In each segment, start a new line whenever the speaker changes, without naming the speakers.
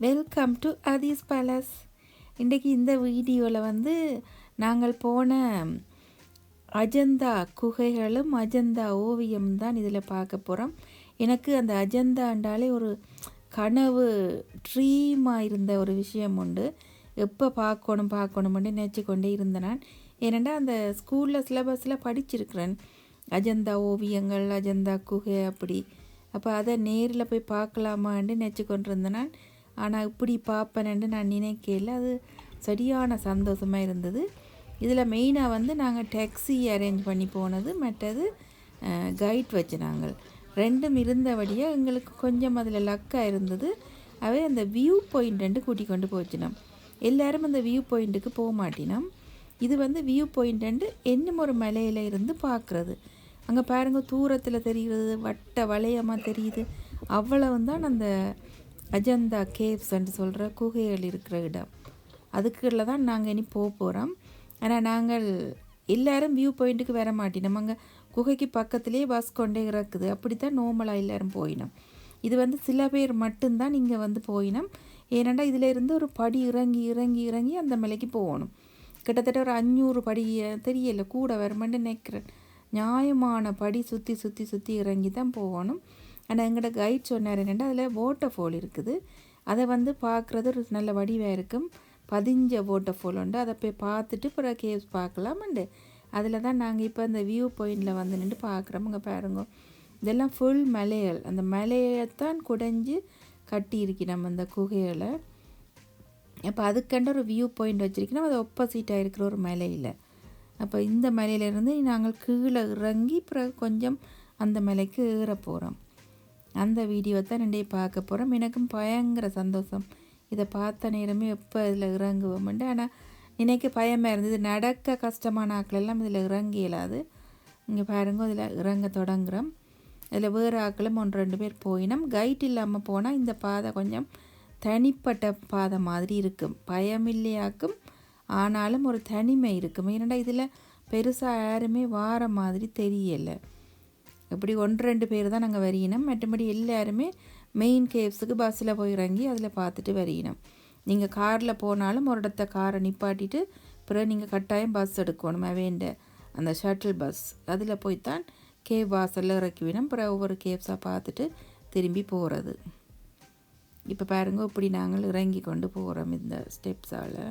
Welcome to அதீஸ் palace. இன்றைக்கி இந்த வீடியோவில் நாங்கள் போன அஜந்தா குகைகளும் அஜந்தா ஓவியம் தான் இதில் பார்க்க போகிறோம். எனக்கு அந்த அஜந்தாண்டாலே ஒரு கனவு ட்ரீமாக இருந்த ஒரு விஷயம் உண்டு. எப்போ பார்க்கணும்னு நினச்சி கொண்டே இருந்தேன் நான். ஏனெண்டா அந்த ஸ்கூலில் சிலபஸில் படிச்சிருக்கிறேன் அஜந்தா ஓவியங்கள், அஜந்தா குகை அப்படி. அப்போ அதை நேரில் போய் பார்க்கலாமான்னு நினச்சி கொண்டு இருந்தேன் நான். ஆனால் இப்படி பார்ப்பேன்னு நான் நினைக்கல. அது சரியான சந்தோஷமாக இருந்தது. இதில் மெயினாக நாங்கள் டாக்ஸி அரேஞ்ச் பண்ணி போனது, மற்றது கைட் வச்சு நாங்கள் ரெண்டும் இருந்தபடியாக எங்களுக்கு கொஞ்சம் அதில் லக்காக இருந்தது. அவை அந்த வியூ பாயிண்ட்டு கூட்டி கொண்டு போச்சுனோம். எல்லோரும் அந்த வியூ பாயிண்ட்டுக்கு போக மாட்டினோம். இது வியூ பாயிண்ட்டு இன்னும் ஒரு மலையில் இருந்து பார்க்குறது. அங்கே பாருங்கள், தூரத்தில் தெரிகிறது, வட்ட வளையமாக தெரியுது. அவ்வளவு தான் அந்த அஜந்தா கேவ்ஸ்ன்னு சொல்கிற குகைகள் இருக்கிற இடம். அதுக்குள்ள தான் நாங்கள் இனி போகிறோம். ஆனால் நாங்கள் எல்லோரும் வியூ பாயிண்ட்டுக்கு வர மாட்டினோம். அங்கே குகைக்கு பக்கத்துலேயே பஸ் கொண்டே இறக்குது. அப்படி தான் நார்மலாக எல்லோரும் போயினோம். இது சில பேர் மட்டும்தான் இங்கே போயினோம். ஏனெண்டா இதில் இருந்து ஒரு படி இறங்கி இறங்கி இறங்கி அந்த மலைக்கு போகணும். கிட்டத்தட்ட ஒரு 500 படி, தெரியல கூட வருமென்னு நினைக்கிறேன். நியாயமான படி சுற்றி சுற்றி சுற்றி இறங்கி தான் போகணும். ஆனால் எங்களோட கைட் சொன்னார் என்னென்னா, அதில் வாட்டர் ஃபால் இருக்குது. அதை பார்க்குறது ஒரு நல்ல வடிவாக இருக்கும். பதிஞ்ச வாட்டர் ஃபால் உண்டு. அதை போய் பார்த்துட்டு பிறகு கேவ்ஸ் பார்க்கலாமண்டு. அதில் தான் நாங்கள் இப்போ அந்த வியூ பாயிண்டில் நின்று பார்க்குறோம். இங்கே பாருங்க, இதெல்லாம் ஃபுல் மலைகள். அந்த மலையைத்தான் குடைஞ்சி கட்டி இருக்கிறோம் அந்த குகைகளை. அப்போ அதுக்கண்ட ஒரு வியூ பாயிண்ட் வச்சுருக்கணும். அது ஆப்போசிட்டாக இருக்கிற ஒரு மலையில். அப்போ இந்த மலையிலேருந்து நாங்கள் கீழே இறங்கி பிறகு கொஞ்சம் அந்த மலைக்கு ஏற போகிறோம். அந்த வீடியோ தான் ரெண்டே பார்க்க போகிறோம். எனக்கும் பயங்கர சந்தோஷம். இதை பார்த்த நேரமே எப்போ இதில் இறங்குவோம்ண்டு. ஆனால் எனக்கு பயமாக இருந்தது. நடக்க கஷ்டமான ஆக்களெல்லாம் இதில் இறங்க இயலாது. இங்கே பாருங்க, இதில் இறங்க தொடங்குறோம். இதில் வேறு ஆக்களும் 1-2 பேர் போயினோம். கைட் இல்லாமல் போனால் இந்த பாதை கொஞ்சம் தனிப்பட்ட பாதை மாதிரி இருக்கும். பயமில்லையாக்கும், ஆனாலும் ஒரு தனிமை இருக்கும். ஏன்னா இதில் பெருசாக யாருமே வார மாதிரி தெரியலை. இப்படி 1-2 பேர் தான் நாங்கள் வரையினோம். மற்றபடி எல்லாருமே மெயின் கேவ்ஸுக்கு பஸ்ஸில் போய் இறங்கி அதில் பார்த்துட்டு வரையினோம். நீங்கள் காரில் போனாலும் ஒரு இடத்த காரை நிப்பாட்டிட்டு பிறகு நீங்கள் கட்டாயம் பஸ் எடுக்கணும். வேண்ட அந்த ஷட்டில் பஸ், அதில் போய்த்தான் கேவ் வாசலில் இறக்கி வினோம். பிறகு ஒவ்வொரு கேவ்ஸாக பார்த்துட்டு திரும்பி போகிறது. இப்போ பாருங்க, இப்படி நாங்கள் இறங்கி கொண்டு போகிறோம் இந்த ஸ்டெப்ஸால்.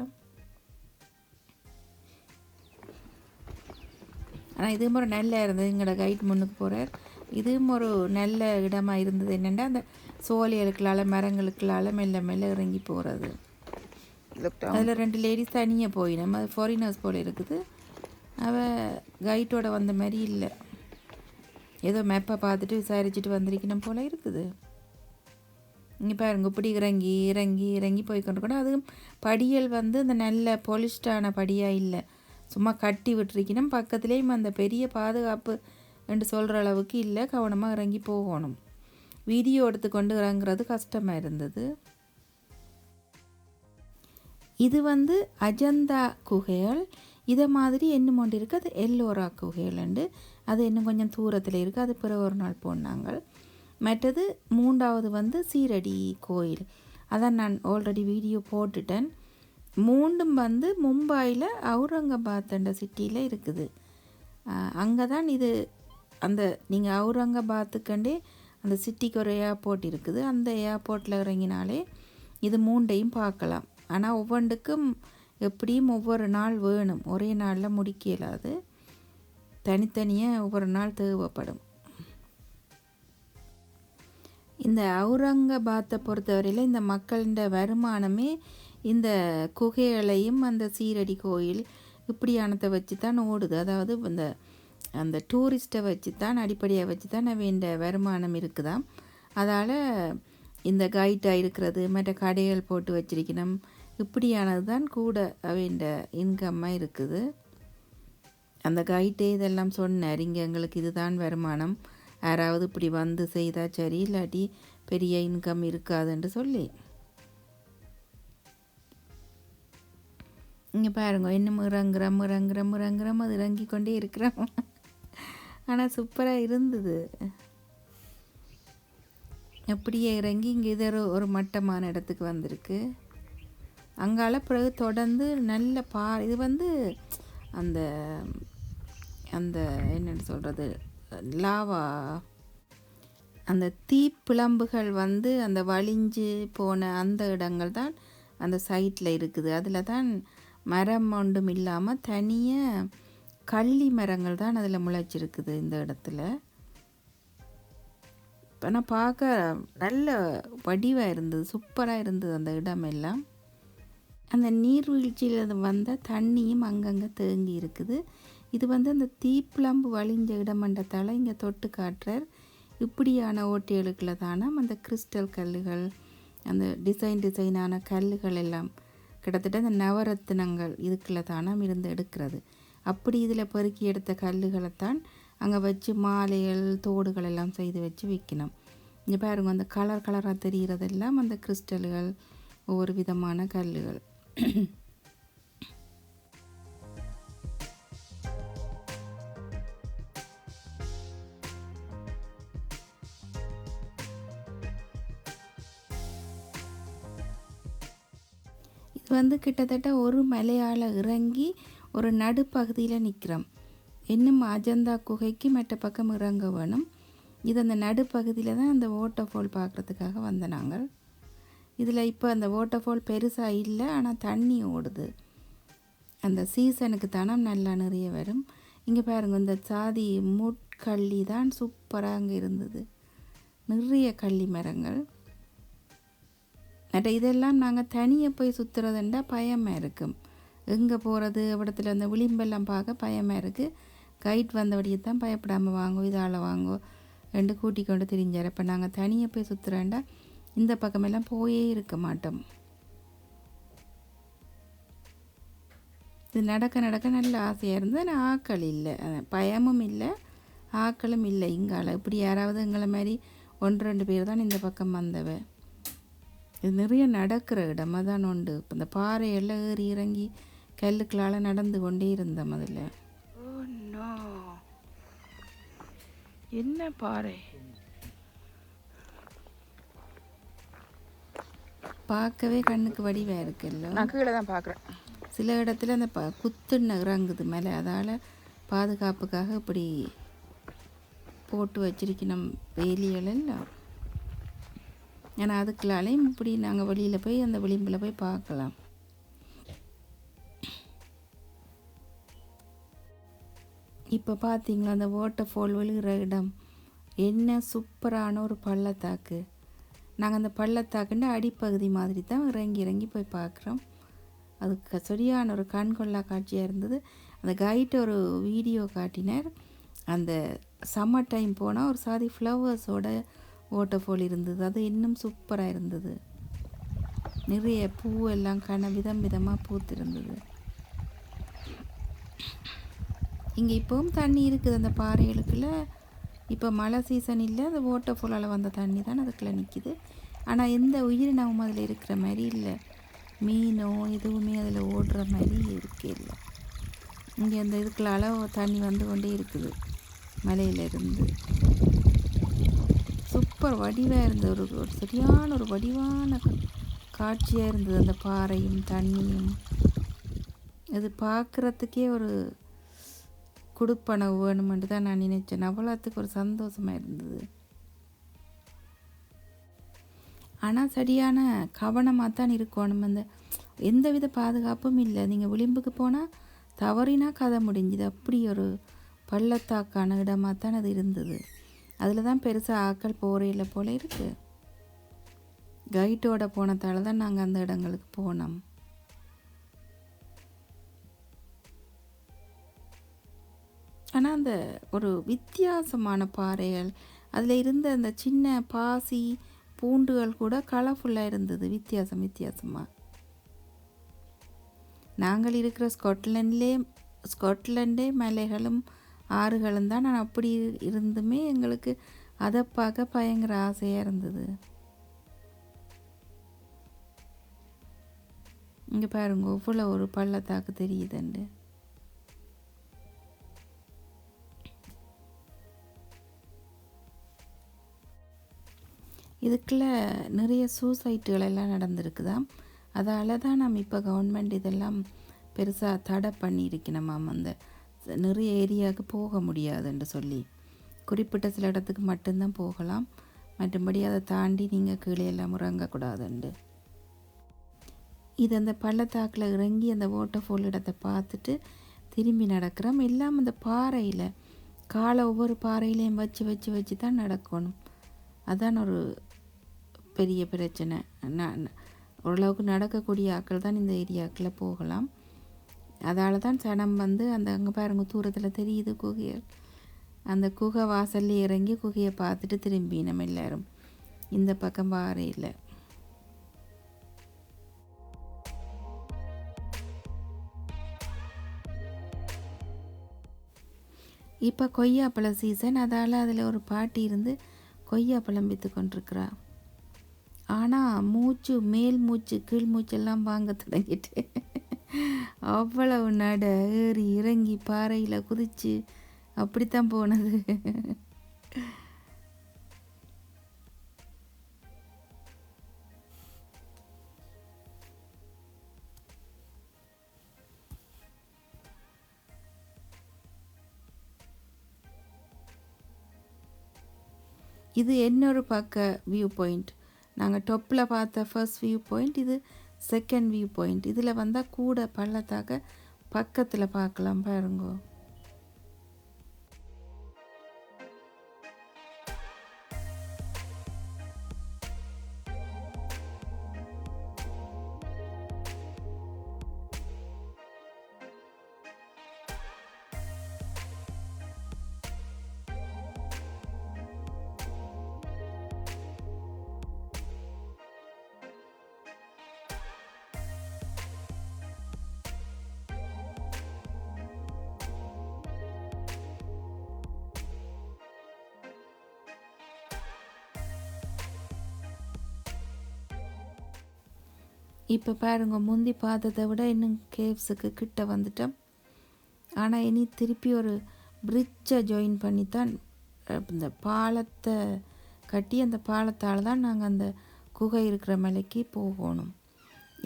ஆனால் இதுவும் ஒரு நல்லா இருந்தது. எங்களோட கைட் முன்னுக்கு போகிறார். இதுவும் ஒரு நல்ல இடமாக இருந்தது. என்னென்னா அந்த சோலைகளுக்களால் மரங்களுக்களால் மெல்ல மெல்ல இறங்கி போகிறது. அதில் 2 லேடிஸ் தனியாக போயினோம். அது ஃபாரினர்ஸ் போல் இருக்குது. அவள் கைட்டோட வந்த மாதிரி இல்லை. ஏதோ மேப்பை பார்த்துட்டு விசாரிச்சுட்டு வந்திருக்கணும் போல் இருக்குது. இங்கே பாருங்க, இப்படி இறங்கி இறங்கி இறங்கி போய்கொண்டிருக்கணும். அதுவும் படிகள் அந்த நல்ல பொலிஷ்டான படியாக இல்லை, சும்மா கட்டி விட்டுருக்கணும். பக்கத்துலேயும் அந்த பெரிய பாதுகாப்பு என்று சொல்கிற அளவுக்கு இல்லை. கவனமாக இறங்கி போகணும். வீடியோ எடுத்துக்கொண்டு இறங்குறது கஷ்டமாக இருந்தது. இது அஜந்தா குகைகள். இதை மாதிரி இன்னும் ஒன்று இருக்குது, அது எல்லோரா குகைகள்ண்டு. அது இன்னும் கொஞ்சம் தூரத்தில் இருக்குது. அது பிறகு ஒரு நாள் போனாங்க. மற்றது 3வது சீரடி கோயில். அதான் நான் ஆல்ரெடி வீடியோ போட்டுட்டேன். 3ம் மும்பாயில் அவுரங்காபாத் என்ற சிட்டியில் இருக்குது. அங்கே தான் இது அந்த நீங்கள் அவுரங்காபாத்துக்கண்டே அந்த சிட்டிக்கு ஒரு ஏர்போர்ட் இருக்குது. அந்த ஏர்போர்ட்டில் இறங்கினாலே இது 3ஐயும் பார்க்கலாம். ஆனால் ஒவ்வொன்றுக்கும் எப்படியும் ஒவ்வொரு நாள் வேணும். ஒரே நாளில் முடிக்க இயலாது. தனித்தனியாக ஒவ்வொரு நாள் தேவைப்படும். இந்த அவுரங்காபாத்தை பொறுத்தவரையில் இந்த மக்களின் வருமானமே இந்த குகைகளையும் அந்த சீரடி கோயில் இப்படியானதை வச்சு தான் ஓடுது. அதாவது அந்த டூரிஸ்ட்டை வச்சு தான், அடிப்படையாக வச்சு தான் வேண்ட வருமானம் இருக்குதாம். அதால் இந்த கைட்டாக இருக்கிறது, மற்ற கடைகள் போட்டு வச்சிருக்கணும், இப்படியானது தான் கூட வேண்ட இன்கம்மாக இருக்குது. அந்த கைட்டே இதெல்லாம் சொன்னார். இங்கே எங்களுக்கு இதுதான் வருமானம், யாராவது இப்படி செய்தால் சரி, இல்லாட்டி பெரிய இன்கம் இருக்காதுன்னு சொல்லி. இங்கே பாருங்க, இன்னும் இறங்குறோம் அது இறங்கி கொண்டே இருக்கிறோம். ஆனால் சூப்பராக இருந்தது. அப்படியே இறங்கி இங்கே இது ஒரு மட்டமான இடத்துக்கு வந்திருக்கு. அங்கால பிறகு தொடர்ந்து நல்ல இது வந்து அந்த அந்த என்னென்னு சொல்கிறது, லாவா, அந்த தீப்பிழம்புகள் வந்து அந்த வலிஞ்சு போன அந்த இடங்கள் தான் அந்த சைட்டில் இருக்குது. அதில் தான் மரம் ஒன்றும் இல்லாமல் தனியாக கள்ளி மரங்கள் தான் அதில் முளைச்சிருக்குது இந்த இடத்துல. ஆனால் பார்க்க நல்ல வடிவாக இருந்தது, சூப்பராக இருந்தது அந்த இடமெல்லாம். அந்த நீர்வீழ்ச்சியில் வந்த தண்ணியும் அங்கங்கே தேங்கி இருக்குது. இது வந்து அந்த தீப்பிழம்பு வழிஞ்ச இடமன்றத்தால் இங்கே தொட்டு காட்டுறார். இப்படியான ஓட்டைகளுக்குள்ள தானே அந்த கிறிஸ்டல் கல்லுகள், அந்த டிசைனான கல்லுகள் எல்லாம் கிட்டத்தட்ட அந்த நவரத்தினங்கள் இதுக்குள்ள தானே இருந்து எடுக்கிறது. அப்படி இதில் பெருக்கி எடுத்த கல்லுகளைத்தான் அங்கே வச்சு மாலைகள் தோடுகள் எல்லாம் செய்து வச்சு விற்கணும். இங்கே பாருங்க, அந்த கலராக தெரிகிறதெல்லாம் அந்த கிறிஸ்டல்கள், ஒவ்வொரு விதமான கல்லுகள். இது வந்து கிட்டத்தட்ட ஒரு மலையால் இறங்கி ஒரு நடுப்பகுதியில் நிற்கிறோம். இன்னும் அஜந்தா குகைக்கு மற்ற பக்கம் இறங்க வேணும். இது அந்த நடுப்பகுதியில் தான் அந்த வாட்டர்ஃபால் பார்க்குறதுக்காக வந்த நாங்கள். இதில் இப்போ அந்த வாட்டர்ஃபால் பெருசாக இல்லை, ஆனால் தண்ணி ஓடுது. அந்த சீசனுக்கு தானே நல்லா நிறைய வரும். இங்கே பாருங்கள், இந்த சாதி முட்கள்ளி தான் சூப்பராக அங்கே இருந்தது. நிறைய கள்ளி மரங்கள். மற்ற இதெல்லாம் நாங்கள் தனியாக போய் சுற்றுறதுண்டா பயமாக இருக்கும். எங்கே போகிறது, இடத்துல அந்த விளிம்பெல்லாம் பார்க்க பயமாக இருக்குது. கைட் வந்தபடியே தான் பயப்படாமல் வாங்கோ, இதால் வாங்கோ ரெண்டு கூட்டி கொண்டு திரிஞ்சார். இப்போ நாங்கள் தனியாக போய் சுற்றுறேன்டா இந்த பக்கமெல்லாம் போயே இருக்க மாட்டோம். இது நடக்க நல்ல ஆசையாக இருந்தது. ஆனால் ஆக்கள் இல்லை, பயமும் இல்லை, ஆக்களும் இல்லை. இங்கால இப்படி யாராவது எங்களை மாதிரி 1-2 பேர் தான் இந்த பக்கம் வந்தவ. இது நிறைய நடக்கிற இடமா தான் உண்டு. இப்போ இந்த பாறையெல்லாம் ஏறி இறங்கி கல்லுக்களால் நடந்து கொண்டே இருந்தோம். அதில் என்ன பாறை பார்க்கவே கண்ணுக்கு வடிவாக இருக்குல்ல.
நான் கீழே தான் பார்க்குறேன்.
சில இடத்துல அந்த குத்துன்னு இறங்குது மேலே, அதால் பாதுகாப்புக்காக இப்படி போட்டு வச்சிருக்கணும் வேலிகள் எல்லாம். ஏன்னா அதுக்குள்ளாலையும் இப்படி நாங்கள் வெளியில் போய் அந்த விளிம்பில் போய் பார்க்கலாம். இப்போ பார்த்தீங்களா அந்த வாட்டர்ஃபால் விழுகிற இடம் என்ன சூப்பரான ஒரு பள்ளத்தாக்கு. நாங்கள் அந்த பள்ளத்தாக்குன்ற அடிப்பகுதி மாதிரி தான் இறங்கி போய் பார்க்குறோம். அதுக்கு சரியான ஒரு கண்கொள்ளா காட்சியாக இருந்தது. அந்த கைட்டு ஒரு வீடியோ காட்டினார். அந்த சம்மர் டைம் போனால் ஒரு சாதி ஃப்ளவர்ஸோட வாட்டர்ஃபால் இருந்தது. அது இன்னும் சூப்பராக இருந்தது. நிறைய பூவெல்லாம் விதமாக பூத்திருந்தது. இங்கே இப்போவும் தண்ணி இருக்குது அந்த பாறைகளுக்குள்ள. இப்போ மழை சீசன் இல்லை, அந்த வாட்டர்ஃபாலால் வந்த தண்ணி தான் அதுக்குள்ளே நிற்கிது. ஆனால் எந்த உயிரினமும் அதில் இருக்கிற மாதிரி இல்லை. மீனோ எதுவுமே அதில் ஓடுற மாதிரி இருக்கே இல்லை. இங்கே அந்த இதுக்குள்ளால தண்ணி வந்து கொண்டே இருக்குது மலையிலிருந்து. சூப்பர் வடிவாக இருந்தது. ஒரு சரியான ஒரு வடிவான காட்சியாக இருந்தது. அந்த பாறையும் தண்ணியும் அது பார்க்குறதுக்கே ஒரு கொடுப்பனவு வேணுமென்று தான் நான் நினைச்சேன். அவ்வளோத்துக்கு ஒரு சந்தோஷமாக இருந்தது. ஆனால் சரியான கவனமாக தான் இருக்கணும். அந்த எந்தவித பாதுகாப்பும் இல்லை. நீங்கள் விளிம்புக்கு போனால் தவறினா கதை முடிஞ்சுது. அப்படி ஒரு பள்ளத்தாக்கான இடமாக தான் அது இருந்தது. அதில் தான் பெருசாக ஆக்கள் போறையில் போல் இருக்குது. கைட்டோட போனதால தான் நாங்கள் அந்த இடங்களுக்கு போனோம். ஆனால் அந்த ஒரு வித்தியாசமான பாறைகள், அதில் இருந்த அந்த சின்ன பாசி பூண்டுகள் கூட கலர்ஃபுல்லாக இருந்தது. வித்தியாசமாக நாங்கள் இருக்கிற ஸ்காட்லாண்டே மலைகளும் ஆறுகளும் தான். நான் அப்படி இருந்துமே எங்களுக்கு அதை பார்க்க பயங்கர ஆசையாக இருந்தது. இங்கே பாருங்க இவ்வளோ ஒரு பள்ளத்தாக்கு தெரியுதுண்டு. இதுக்குள்ள நிறைய சூசைட்டுகள் எல்லாம் நடந்திருக்குதாம். அதால் தான் நம்ம இப்போ கவர்மெண்ட் இதெல்லாம் பெருசாக தடை பண்ணியிருக்கணுமாம். அந்த நிறைய ஏரியாவுக்கு போக முடியாதுன்னு சொல்லி குறிப்பிட்ட சில இடத்துக்கு மட்டும்தான் போகலாம், மற்றபடி அதை தாண்டி நீங்கள் கீழே எல்லாம் இறங்கக்கூடாதுண்டு. இது அந்த பள்ளத்தாக்கில் இறங்கி அந்த வாட்டர்ஃபால் இடத்தை பார்த்துட்டு திரும்பி நடக்கிறோம். எல்லாம் அந்த பாறையில் காலை ஒவ்வொரு பாறையிலையும் வச்சு வச்சு வச்சு தான் நடக்கணும். அதான் ஒரு பெரிய பிரச்சனை. ஓரளவுக்கு நடக்கக்கூடிய ஆட்கள் தான் இந்த ஏரியாக்களில் போகலாம். அதால் தான் சனம் வந்து அந்த அங்கே பாருங்க தூரத்தில் தெரியுது குகைகள். அந்த குகை வாசல்ல இறங்கி குகையை பார்த்துட்டு திரும்பி நம்ம எல்லோரும் இந்த பக்கம் பாறையில். இப்போ கொய்யாப்பழ சீசன். அதால் அதில் ஒரு பாட்டி இருந்து கொய்யாப்பழம் விற்று கொண்டிருக்கிறா. ஆனால் மூச்சு மேல் மூச்சு கீழ் மூச்செல்லாம் வாங்க தொடங்கிட்டு அவ்வளவு நட ஏறி இறங்கி பாறையில் குதித்து அப்படித்தான் போனது. இது இன்னொரு பக்க வியூ பாயிண்ட். நாங்கள் டொப்பில் பார்த்த ஃபர்ஸ்ட் வியூ பாயிண்ட், இது செகண்ட் வியூ பாயிண்ட். இதில் வந்தால் கூட பள்ளத்தாக்க பக்கத்தில் பார்க்கலாம் பாருங்கோ. இப்போ பாருங்க, முந்தி பார்த்ததை விட இன்னும் கேவ்ஸுக்கு கிட்ட வந்துட்டோம். ஆனால் இனி திருப்பி ஒரு பிரிட்ஜை ஜாயின் பண்ணித்தான் இந்த பாலத்தை கட்டி அந்த பாலத்தால் தான் நாங்கள் அந்த குகை இருக்கிற மலைக்கு போகணும்.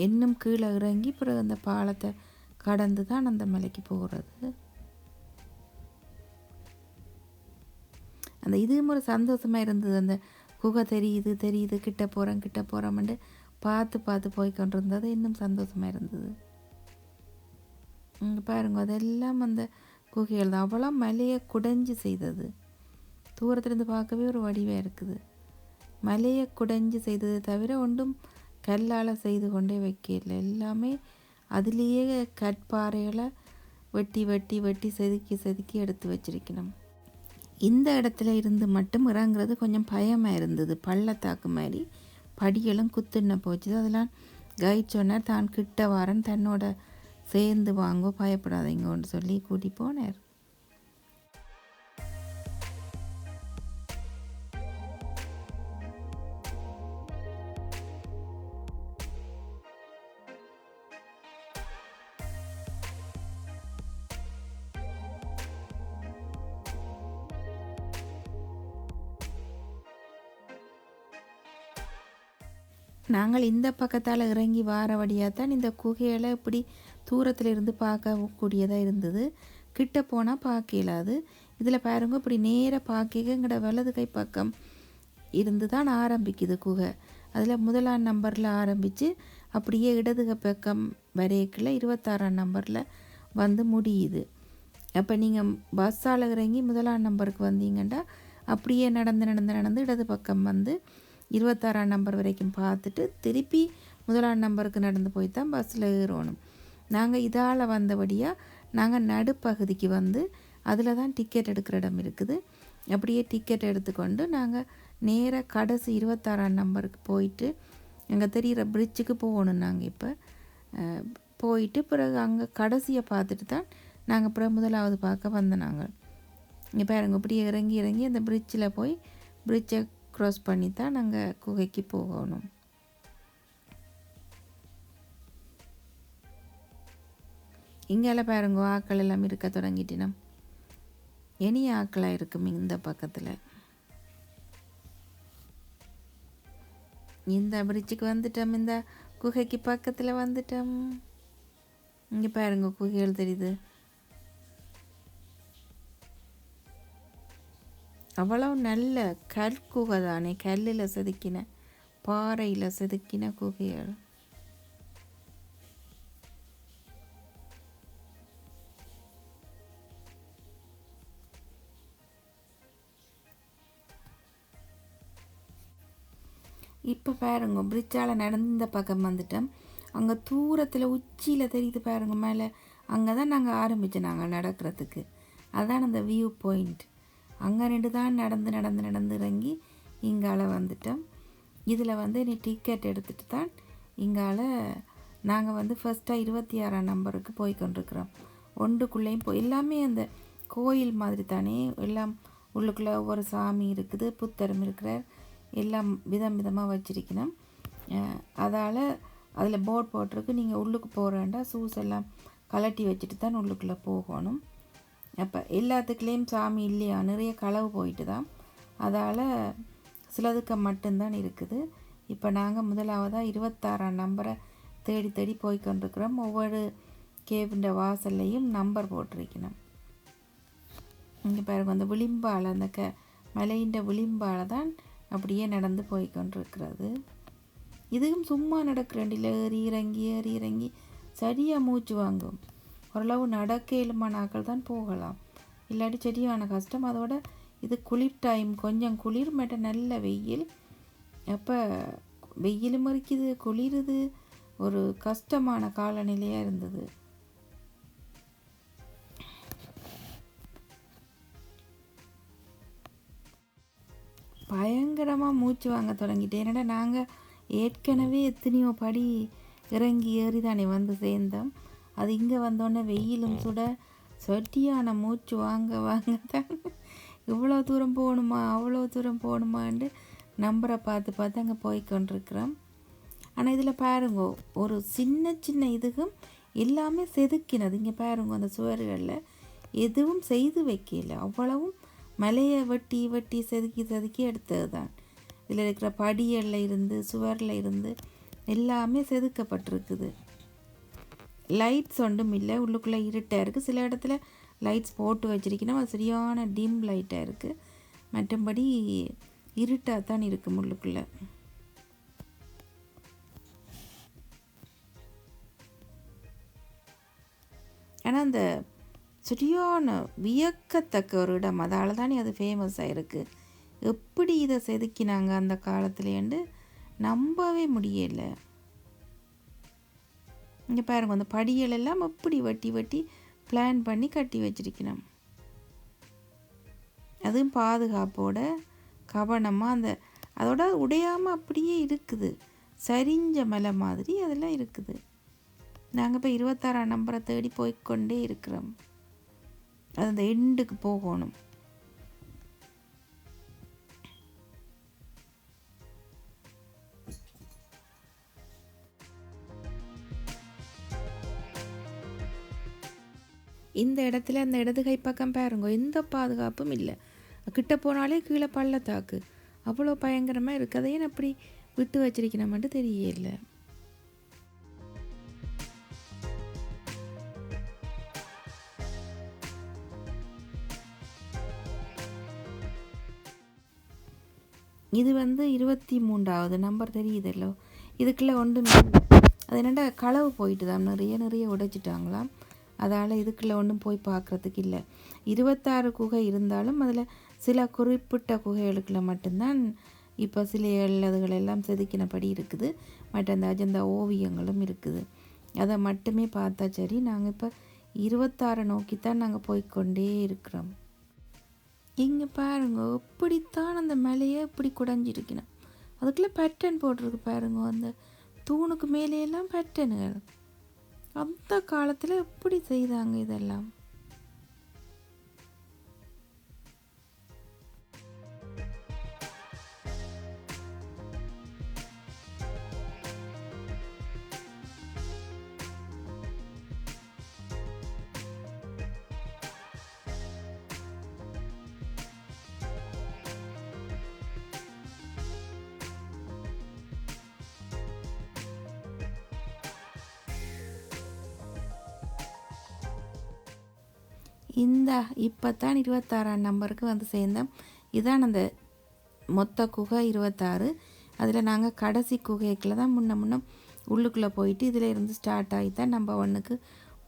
இன்னும் கீழே இறங்கி பிறகு அந்த பாலத்தை கடந்து தான் அந்த மலைக்கு போகிறது. அந்த இதுவும் ஒரு சந்தோஷமாக இருந்தது. அந்த குகை தெரியுது தெரியுது, கிட்ட போகிறோம்ட்டு பார்த்து பார்த்து போய் கொண்டிருந்தது இன்னும் சந்தோஷமாக இருந்தது. பாருங்க, அதெல்லாம் அந்த குகைகள் தான். அவ்வளோ மலையை குடைஞ்சி செய்தது. தூரத்துலேருந்து பார்க்கவே ஒரு வடிவாக இருக்குது. மலையை குடைஞ்சி செய்தது தவிர ஒன்றும் கல்லால் செய்து கொண்டே வைக்கல. எல்லாமே அதுலேயே கற்பாறைகளை வெட்டி வெட்டி வெட்டி செதுக்கி செதுக்கி எடுத்து வச்சிருக்கணும். இந்த இடத்துல இருந்து மட்டும் இறங்குறது கொஞ்சம் பயமாக இருந்தது. பள்ளத்தாக்கு மாதிரி படிகளும் குத்துன்னு போச்சு. அதெல்லாம் கைட் சொன்னார், தான் கிட்ட வாரன் தன்னோட சேர்ந்து வாங்கோ, பயப்படாதீங்கன்னு சொல்லி கூட்டி போனார். நாங்கள் இந்த பக்கத்தால் இறங்கி வார வழியாக தான் இந்த குகையில் இப்படி தூரத்தில் இருந்து பார்க்கக்கூடியதாக இருந்தது. கிட்ட போனால் பார்க்க இயலாது. இதில் பாருங்க, இப்படி நேராக பார்க்கங்கட வலது கை பக்கம் இருந்து தான் ஆரம்பிக்குது குகை. அதில் முதலாம் நம்பரில் ஆரம்பித்து அப்படியே இடது கை பக்கம் வரைக்கில் 26ஆம் நம்பரில் வந்து முடியுது. அப்போ நீங்கள் பஸ்ஸால் இறங்கி முதலாம் நம்பருக்கு வந்தீங்கன்னா அப்படியே நடந்து நடந்து நடந்து இடது பக்கம் வந்து 26ஆம் நம்பர் வரைக்கும் பார்த்துட்டு திருப்பி முதலாம் நம்பருக்கு நடந்து போய் தான் பஸ்ஸில் ஏறணும். நாங்கள் இதால் வந்தபடியாக நாங்கள் நடுப்பகுதிக்கு வந்து அதில் தான் டிக்கெட் எடுக்கிற இடம் இருக்குது. அப்படியே டிக்கெட் எடுத்துக்கொண்டு நாங்கள் நேராக கடைசி 26ஆம் நம்பருக்கு போயிட்டு அங்கே தெரிகிற பிரிட்ஜுக்கு போகணும். நாங்கள் இப்போ போயிட்டு பிறகு அங்கே கடைசியை பார்த்துட்டு தான் நாங்கள் அப்புறம் முதலாவது பார்க்க வந்தோம். நாங்கள் இங்கே பாருங்க, இப்படியே இறங்கி இறங்கி அந்த பிரிட்ஜில் போய் பிரிட்ஜை க்ராஸ் பண்ணி தான் நாங்கள் குகைக்கு போகணும். இங்கெல்லாம் பாருங்க, ஆக்கள் எல்லாம் இருக்க தொடங்கிட்டினோம். இனி ஆக்களாக இருக்கும் இந்த பக்கத்தில். இந்த பிரிட்ஜுக்கு வந்துட்டோம், இந்த குகைக்கு பக்கத்தில் வந்துட்டோம். இங்கே பாருங்க குகைகள் தெரியுது. அவ்வளோ நல்ல கற்குகை தானே, கல்லில் செதுக்கின பாறையில் செதுக்கின குகைகள். இப்போ பாருங்க பிரிட்ஜால் நடந்து இந்த பக்கம் வந்துட்டோம். அங்கே தூரத்தில் உச்சியில் தெரியுது பாருங்க மேலே, அங்கே தான் நாங்கள் ஆரம்பித்தோம் நாங்கள் நடக்கிறதுக்கு. அதுதான் அந்த வியூ பாயிண்ட். அங்கே நின்று தான் நடந்து நடந்து நடந்து இறங்கி இங்கால வந்துட்டோம். இதில் வந்து நீ டிக்கெட் எடுத்துகிட்டு தான் இங்கால நாங்கள் வந்து ஃபஸ்ட்டாக 26ஆம் நம்பருக்கு போய் கொண்டிருக்கிறோம். ஒன்றுக்குள்ளேயும் போய் எல்லாமே அந்த கோயில் மாதிரி தானே, எல்லாம் உள்ளுக்குள்ளே ஒவ்வொரு சாமி இருக்குது, புத்தரும் இருக்கிறார், எல்லாம் விதம் விதமாக வச்சிருக்கணும். அதால் அதில் போட் போட்டிருக்கு, நீங்கள் உள்ளுக்கு போகிறேன்டா ஷூஸ் எல்லாம் கலட்டி வச்சுட்டு தான் உள்ளுக்குள்ளே போகணும். அப்போ எல்லாத்துக்குலேயும் சாமி இல்லையா, நிறைய களவு போயிட்டு தான், அதால் சிலதுக்கு மட்டும்தான் இருக்குது. இப்போ நாங்கள் முதலாவதாக 26ஆம் நம்பரை தேடி தேடி போய்கொண்டிருக்கிறோம். ஒவ்வொரு கேபின் வாசல்லையும் நம்பர் போட்டிருக்கணும். இங்கே பாருங்க அந்த விளிம்பால், அந்த மலையின் விளிம்பால் தான் அப்படியே நடந்து போய்கொண்டிருக்கிறது. இதுவும் சும்மா நடக்கிறேன், ஏறி இறங்கி சரியாக மூச்சு வாங்கும். ஓரளவு நடக்க இயலுமானாக்கள் தான் போகலாம், இல்லாட்டி சரியான கஷ்டம். அதோட இது குளிர் டைம், கொஞ்சம் குளிர் மட்டும் நல்ல வெயில். அப்போ வெயிலும் இருக்குது, குளிருது, ஒரு கஷ்டமான காலநிலையாக இருந்தது. பயங்கரமாக மூச்சு வாங்க தொடங்கிட்டேன். ஏன்னா நாங்கள் ஏற்கனவே எத்தனையோ படி இறங்கி ஏறி தானே வந்து சேர்ந்தோம். அது இங்கே வந்தோடனே வெயிலும் சுட சொட்டியான மூச்சு வாங்க தான் இவ்வளோ தூரம் போகணுமா அவ்வளோ தூரம் போகணுமான்ட்டு நம்பரை பார்த்து அங்கே போய்கொண்டிருக்கிறோம். ஆனால் இதில் பாருங்கோ, ஒரு சின்ன சின்ன இதுக்கும் எல்லாமே செதுக்கினது. இங்கே பாருங்க அந்த சுவர்களில் எதுவும் செய்து வைக்கல, அவ்வளவும் மலையை வெட்டி செதுக்கி எடுத்தது தான். இதில் இருக்கிற படிகளில் இருந்து சுவரில் இருந்து எல்லாமே செதுக்கப்பட்டிருக்குது. லைட்ஸ் ஒன்றும் இல்லை, உள்ளுக்குள்ளே இருட்டாக இருக்குது. சில இடத்துல லைட்ஸ் போட்டு வச்சிருக்கணும், அது சரியான டிம் லைட்டாக இருக்குது. மற்றபடி இருட்டாக தான் இருக்குது உள்ளுக்குள்ளே. ஆனால் அந்த சரியான வியக்கத்தக்க ஒரு இடம், அதால் தானே அது ஃபேமஸாக இருக்குது. எப்படி இதை செதுக்கினாங்க அந்த காலத்துலேண்டு நம்பவே முடியலை. இங்கே பாருங்க அந்த படிகள் எல்லாம் எப்படி வெட்டி பிளான் பண்ணி கட்டி வச்சிருக்கணும். அதுவும் பாதுகாப்போட கவனமாக அதோட உடையாமல் அப்படியே இருக்குது, சரிஞ்ச மலை மாதிரி அதெல்லாம் இருக்குது. நாங்கள் இப்போ 26ஆம் நம்பரை தேடி போய்கொண்டே இருக்கிறோம். அது அந்த எண்டுக்கு போகணும். இந்த இடத்துல அந்த இடது கை பக்கம் பாருங்க, எந்த பாதுகாப்பும் இல்லை. கிட்ட போனாலே கீழே பள்ளத்தாக்கு, அவ்வளோ பயங்கரமாக இருக்குது. அதையும் அப்படி விட்டு வச்சிருக்கணும்ட்டு தெரியல. இது வந்து 23வது நம்பர் தெரியுதல்லோ, இதுக்குள்ளே ஒன்றுமே அது என்னென்னா களவு போயிட்டு தான் நிறைய உடைச்சிட்டாங்களாம். அதால் இதுக்குள்ளே ஒன்றும் போய் பார்க்குறதுக்கு இல்லை. 26 குகை இருந்தாலும் அதில் சில குறிப்பிட்ட குகைகளுக்குள்ள மட்டும்தான் இப்போ சிலைகள் அதுகளெல்லாம் செதுக்கினபடி இருக்குது. மற்ற அந்த அஜந்தா ஓவியங்களும் இருக்குது. அதை மட்டுமே பார்த்தா சரி. நாங்கள் இப்போ 26 நோக்கித்தான் நாங்கள் போய்கொண்டே இருக்கிறோம். இங்கே பாருங்க, இப்படித்தான் அந்த மலையை இப்படி குடைஞ்சிருக்கணும். அதுக்குள்ளே பேட்டர்ன் போட்டிருக்கு பாருங்க, அந்த தூணுக்கு மேலேயெல்லாம் பேட்டர்னுகள். அந்த காலத்தில் எப்படி செய்தாங்க இதெல்லாம்? இந்த இப்போ தான் 26ஆம் நம்பருக்கு வந்து சேர்ந்தோம். இதான் அந்த மொத்த குகை 26. அதில் நாங்கள் கடைசி குகைக்குள்ள தான் முன்ன உள்ளுக்குள்ளே போயிட்டு இதில் இருந்து ஸ்டார்ட் ஆகி தான் நம்ம ஒன்றுக்கு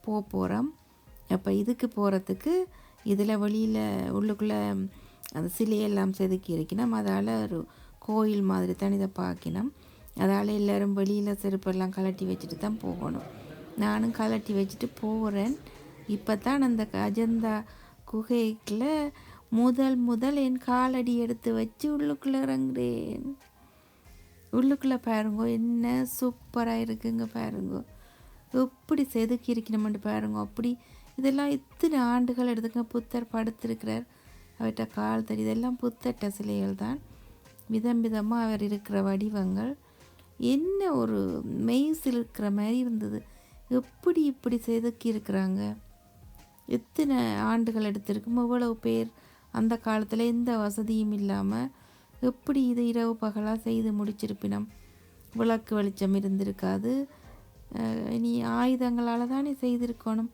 போகிறோம். அப்போ இதுக்கு போகிறதுக்கு இதில் வெளியில் உள்ளுக்குள்ளே அந்த சிலையெல்லாம் செதுக்கி இருக்கணும். அதால் ஒரு கோயில் மாதிரி தான் இதை பார்க்கணும். அதால் எல்லோரும் வெளியில் செருப்பெல்லாம் கலட்டி வச்சுட்டு தான் போகணும். நானும் கலட்டி வச்சுட்டு போகிறேன். இப்போ தான் அந்த அஜந்தா குகைக்குள்ள முதல் என் காலடி எடுத்து வச்சு உள்ளுக்குள்ளே இறங்குறேன். உள்ளுக்குள்ளே பாருங்கோ, என்ன சூப்பராக இருக்குங்க பாருங்கோ. எப்படி செதுக்கி இருக்கணுமெண்டு பாருங்க. அப்படி இதெல்லாம் இத்தனை ஆண்டுகள் எடுத்துக்க. புத்தர் படுத்திருக்கிறார், அவர்கிட்ட கால் தடி, இதெல்லாம் புத்தட்ட சிலைகள் தான். விதமாக அவர் இருக்கிற வடிவங்கள் என்ன ஒரு மெய்ஸில் இருக்கிற மாதிரி இருந்தது. எப்படி இப்படி செதுக்கி இருக்கிறாங்க. எத்தனை ஆண்டுகள் எடுத்திருக்கும். இவ்வளவு பேர் அந்த காலத்தில் எந்த வசதியும் இல்லாமல் எப்படி இது இரவு பகலாக செய்து முடிச்சிருப்பினம். விளக்கு வெளிச்சம் இருந்திருக்காது. இனி ஆயுதங்களால் தானே செய்திருக்கணும்.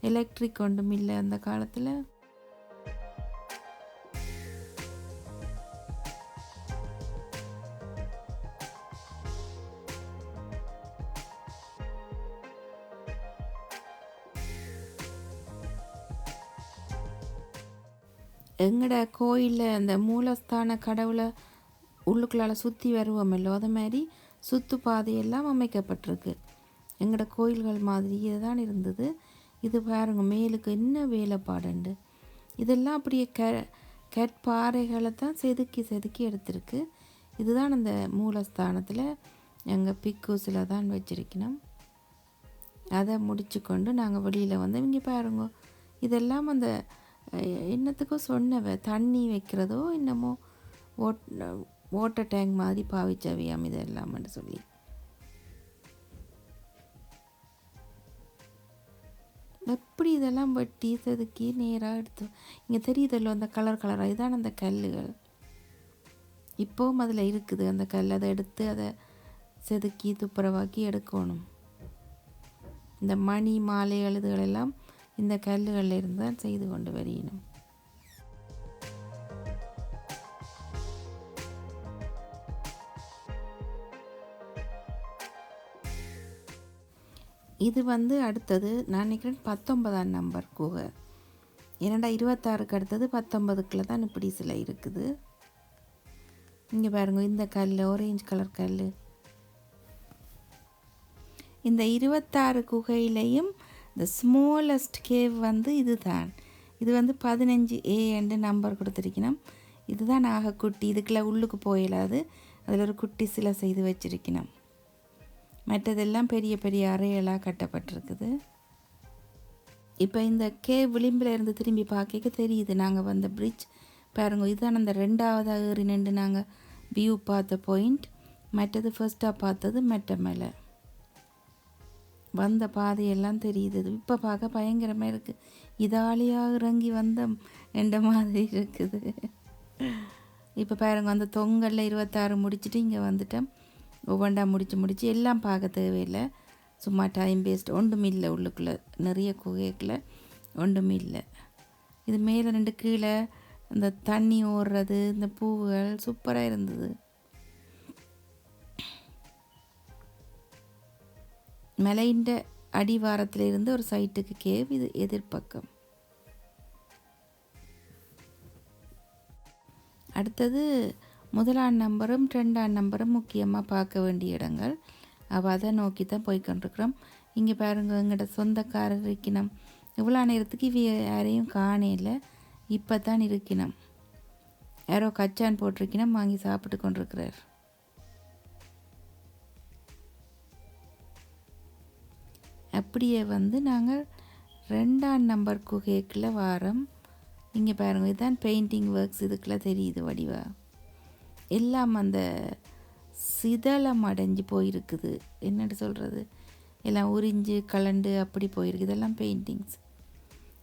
எலக்ட்ரிக் ஒன்றும் இல்லை அந்த காலத்தில். எங்கட கோயிலில் அந்த மூலஸ்தான கடவுளை உள்ளுக்குள்ளால் சுற்றி வருவோமல்லோ, அது மாதிரி சுற்று பாதையெல்லாம் அமைக்கப்பட்டிருக்கு. எங்களோட கோயில்கள் மாதிரி இதுதான் இருந்தது. இது பாருங்க, மேலுக்கு என்ன வேலைப்பாடுண்டு. இதெல்லாம் அப்படியே கற்பாறைகளை தான் செதுக்கி எடுத்திருக்கு. இதுதான் அந்த மூலஸ்தானத்தில் எங்கள் பிக்கூஸில் தான் வச்சிருக்கணும். அதை முடிச்சு கொண்டு நாங்கள் வெளியில் வந்து இங்கே பாருங்க, இதெல்லாம் அந்த என்னத்துக்கோ சொன்னவ தண்ணி வைக்கிறதோ என்னமோ வாட்டர் டேங்க் மாதிரி பாவிச்சவையாம் இதெல்லாம்னு சொல்லி. எப்படி இதெல்லாம் வெட்டி செதுக்கி நேராக எடுத்து இங்கே தெரியுதല്ലോ அந்த கலராக. இதுதான் அந்த கல்லுகள் இப்போவும் அதில் இருக்குது. அந்த கல் அதை எடுத்து அதை செதுக்கி துப்புரவாக்கி எடுக்கணும். இந்த மணி மாலை எழுதுகளெல்லாம் இந்த கல்லுகளில் இருந்து தான் செய்து கொண்டு வரையணும். இது வந்து அடுத்தது நான் நினைக்கிறேன் 19ஆம் நம்பர் குகை. ஏன்னா 26க்கு அடுத்தது 19க்குள்ள தான் இப்படி சிலை இருக்குது. இங்கே பாருங்க, இந்த கல் ஆரஞ்சு கலர் கல். இந்த 26 குகையிலையும் இந்த ஸ்மாலஸ்ட் கேவ் வந்து இதுதான். இது வந்து 15A என்று நம்பர் கொடுத்துருக்கணும். இதுதான் நாகக்குட்டி. இதுக்குள்ள உள்ளுக்கு போயிடாது. அதில் ஒரு குட்டி சிலை செய்து வச்சிருக்கணும். மற்றதெல்லாம் பெரிய பெரிய அறையெல்லாம் கட்டப்பட்டிருக்குது. இப்போ இந்த கேவ் விளிம்பில் இருந்து திரும்பி பார்க்க தெரியுது நாங்கள் வந்த பிரிட்ஜ் பாருங்க. இதுதான் அந்த 2வது ஏறி நின்று நாங்கள் வியூ பார்த்த பாயிண்ட். மற்றது ஃபர்ஸ்ட்டாக பார்த்தது மெட்ட மேலே வந்த பாதையெல்லாம் தெரியுது. இப்போ பார்க்க பயங்கரமாக இருக்குது. இதாலியாக இறங்கி வந்த என்ற மாதிரி இருக்குது. இப்போ பாருங்க, அந்த தொங்கலில் 26 முடிச்சுட்டு இங்கே வந்துட்டோம். ஒவ்வொன்றா முடித்து எல்லாம் பார்க்க தேவையில்லை. சும்மா டைம் வேஸ்ட். ஒன்றும் இல்லை உள்ளுக்குள்ளே. நிறைய குகைக்குள்ளே ஒன்றும் இல்லை. இது மேலே 2 கீழே அந்த தண்ணி ஓடுறது, இந்த பூவுகள் சூப்பராக இருந்தது. மலைண்ட அடிவாரத்தில் இருந்து ஒரு சைட்டுக்கு கேவ். இது எதிர்பக்கம். அடுத்தது 1ஆம் நம்பரும் 2ஆம் நம்பரும் முக்கியமாக பார்க்க வேண்டிய இடங்கள். அவள் அதை நோக்கி தான் போய்கொண்டிருக்கிறோம். இங்கே பாருங்க, எங்களோட சொந்தக்காரர் இருக்கணும். இவ்வளோ நேரத்துக்கு யாரையும் காணையில். இப்போ தான் இருக்கணும். யாரோ கச்சான் போட்டிருக்கணும், வாங்கி சாப்பிட்டு கொண்டிருக்கிறார். அப்படியே வந்து நாங்கள் 2ஆம் நம்பர் குகைக்குள்ளே வாரம். இங்கே பாருங்கள், இதுதான் பெயிண்டிங் ஒர்க்ஸ். இதுக்குள்ளே தெரியுது வடிவா. எல்லாம் அந்த சிதலம் அடைஞ்சு போயிருக்குது. என்னட்டு சொல்கிறது, எல்லாம் உறிஞ்சு கலண்டு அப்படி போயிருக்கு. இதெல்லாம் பெயிண்டிங்ஸ்.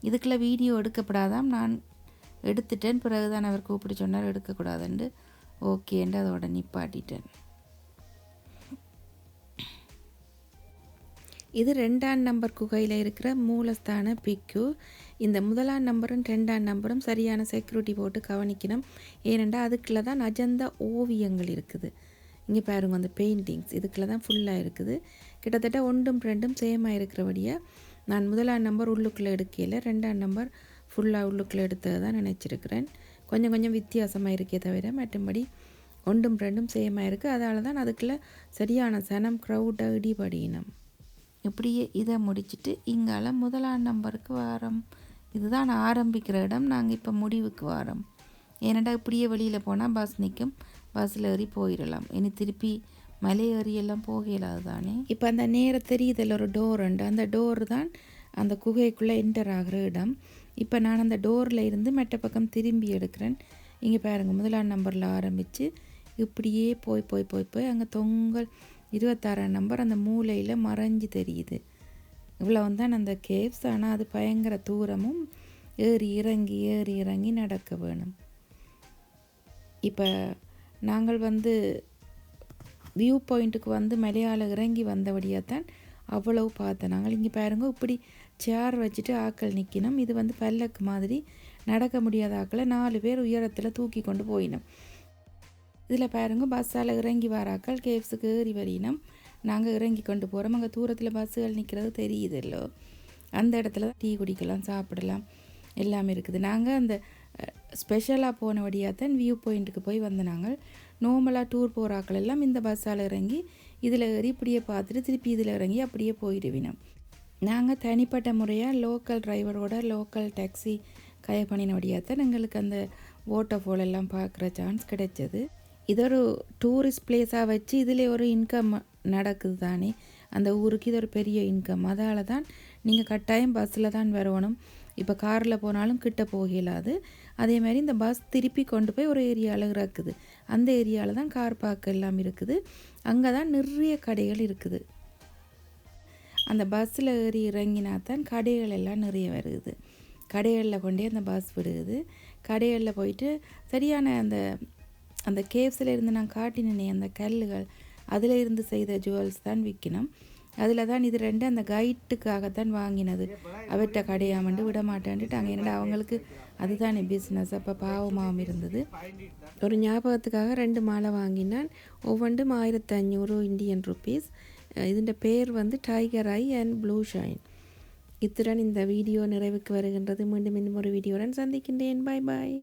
இதுக்குள்ளே வீடியோ எடுக்கப்படாதான். நான் எடுத்துட்டேன். பிறகு தான் அவர் கூப்பிட்டு சொன்னார் எடுக்கக்கூடாதுண்டு. ஓகேண்டு அதோட நிப்பாட்டிட்டேன். இது 2ஆம் நம்பர் குகையில் இருக்கிற மூலஸ்தான பிக்கு. இந்த 1ஆம் நம்பரும் 2ஆம் நம்பரும் சரியான செக்யூரிட்டி போட்டு கவனிக்கணும். ஏனென்றால் அதுக்குள்ளே தான் அஜந்தா ஓவியங்கள் இருக்குது. இங்கே பாருங்க அந்த பெயிண்டிங்ஸ் இதுக்குள்ளே தான் ஃபுல்லாக இருக்குது. கிட்டத்தட்ட 1ம் 2ம் சேமாக இருக்கிறபடியாக நான் 1ஆம் நம்பர் உள்ளுக்குள்ளே எடுக்கையில் 2ஆம் நம்பர் ஃபுல்லாக உள்ளுக்குள்ளே எடுத்தது தான் நினச்சிருக்கிறேன். கொஞ்சம் கொஞ்சம் வித்தியாசமாக இருக்கே தவிர மற்றபடி 1ம் 2ம் சேமாக இருக்குது. அதனால தான் அதுக்குள்ளே சரியான சனம் க்ரௌட்டை இடிபடியினம். இப்படியே இதை முடிச்சுட்டு இங்கால 1ஆம் நம்பருக்கு வாரம். இதுதான் ஆரம்பிக்கிற இடம். நாங்கள் இப்போ முடிவுக்கு வாரம். ஏன்னாடா இப்படியே வெளியில் போனால் பஸ் நிற்கும், பஸ்ஸில் ஏறி போயிடலாம். இனி திருப்பி மலை ஏறியெல்லாம் போகலாது தானே. இப்போ அந்த நேரம் தெரியுதில்ல ஒரு டோர் உண்டு, அந்த டோர் தான் அந்த குகைக்குள்ளே என்டர் ஆகிற இடம். இப்போ நான் அந்த டோரில் இருந்து மெட்ட பக்கம் திரும்பி எடுக்கிறேன். இங்கே பாருங்கள் 1ஆம் நம்பரில் ஆரம்பித்து இப்படியே போய் போய் போய் போய் அங்கே தொங்கல் 26ஆம் நம்பர் அந்த மூலையில் மறைஞ்சி தெரியுது. இவ்வளோ தான் அந்த கேவ்ஸ். ஆனால் அது பயங்கர தூரமும் ஏறி இறங்கி நடக்க வேணும். இப்போ நாங்கள் வியூ பாயிண்ட்டுக்கு மலையாள இறங்கி வந்தபடியாக தான் அவ்வளவு பார்த்தேன். நாங்கள் இங்கே பாருங்க இப்படி சேர் வச்சுட்டு ஆக்கள் நிற்கணும். இது பல்லக்கு மாதிரி நடக்க முடியாத ஆக்களை 4 பேர் உயரத்தில் தூக்கி கொண்டு போயினோம். இதில் பாருங்க பஸ்ஸால் இறங்கி வராக்கள் கேவ்ஸுக்கு ஏறி வரினோம். நாங்கள் இறங்கி கொண்டு போகிறோம். அங்கே தூரத்தில் பஸ்ஸுகள் நிற்கிறது தெரியுதல்லோ. அந்த இடத்துல டீ குடிக்கலாம், சாப்பிடலாம், எல்லாமே இருக்குது. நாங்கள் அந்த ஸ்பெஷலாக போனபடியாக தான் வியூ பாயிண்ட்டுக்கு போய் நாங்கள் நார்மலாக டூர் போகிறாக்கள் எல்லாம் இந்த பஸ்ஸால் இறங்கி இதில் ஏறி இப்படியே பார்த்துட்டு திருப்பி இதில் இறங்கி அப்படியே போயிடுவினோம். நாங்கள் தனிப்பட்ட முறையாக லோக்கல் டிரைவரோட லோக்கல் டாக்ஸி கய பண்ணினபடியாக தான் எங்களுக்கு அந்த வாட்டர் ஃபால் எல்லாம் பார்க்குற சான்ஸ் கிடைச்சது. இது ஒரு டூரிஸ்ட் பிளேஸாக வச்சு இதில் ஒரு இன்கம் நடக்குது தானே. அந்த ஊருக்கு இது ஒரு பெரிய இன்கம். அதால் தான் நீங்கள் கட்டாயம் பஸ்ஸில் தான் வரணும். இப்போ காரில் போனாலும் கிட்ட போகலாது. அதே மாதிரி இந்த பஸ் திருப்பி கொண்டு போய் ஒரு ஏரியாவில் இறக்குது. அந்த ஏரியாவில் தான் கார் பார்க் எல்லாம் இருக்குது. அங்கே தான் நிறைய கடைகள் இருக்குது. அந்த பஸ்ஸில் ஏறி இறங்கினா தான் கடைகள் எல்லாம் நிறைய வருது. கடைகளில் கொண்டே அந்த பஸ் விடுது. கடைகளில் போயிட்டு சரியான அந்த கேவ்ஸில் இருந்து நான் காட்டினேனே அந்த கல்லுகள், அதில் இருந்து செய்த ஜுவல்ஸ் தான் விற்கணும். அதில் தான் இது 2 அந்த கைட்டுக்காகத்தான் வாங்கினது. அவற்றை கடையாமண்டு விட மாட்டேன்ட்டு அங்கே என்னடா அவங்களுக்கு அதுதானே பிஸ்னஸ். அப்போ பாவமாகவும் இருந்தது. ஒரு ஞாபகத்துக்காக 2 மாலை வாங்கினான். ஒவ்வொன்றும் 1500 இந்தியன் ருப்பீஸ். இதன் பேர் tiger I and blue shine. இத்துடன் இந்த வீடியோ நிறைவுக்கு வருகின்றது. மீண்டும் இன்னும் ஒரு வீடியோவுடன் சந்திக்கின்றேன். பாய் பாய்.